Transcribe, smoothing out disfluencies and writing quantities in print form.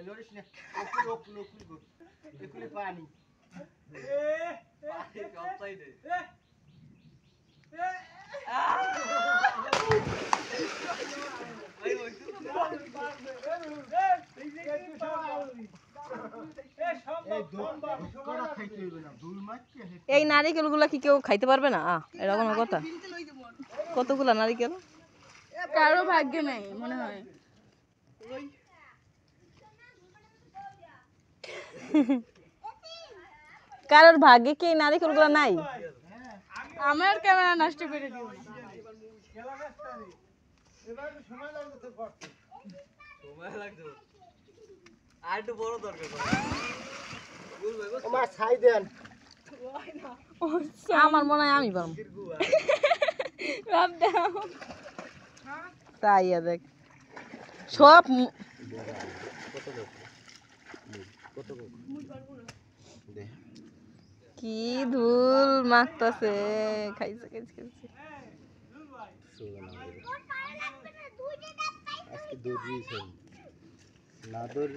লড়িস না ওকুল গো একুলে পানি পানি কতই দে এই নারিকেলগুলা কি কেউ খাইতে পারবে না এরকম কথা কতগুলা নারিকেল কারো ভাগ্যে নাই মনে হয় কারোর ভাগ্যে কি এই নারিকেলগুলা নাই আমার ক্যামেরা নষ্ট করে দিও সময় লাগবে আর একটু বড় দরকার আমার ছাই দেন আমার মনে হয় আমি পারবো তাই দেখ সব কি ধুল মাখতাছে খাইছে আজকে দৌড় দিয়েছেন না দৌড়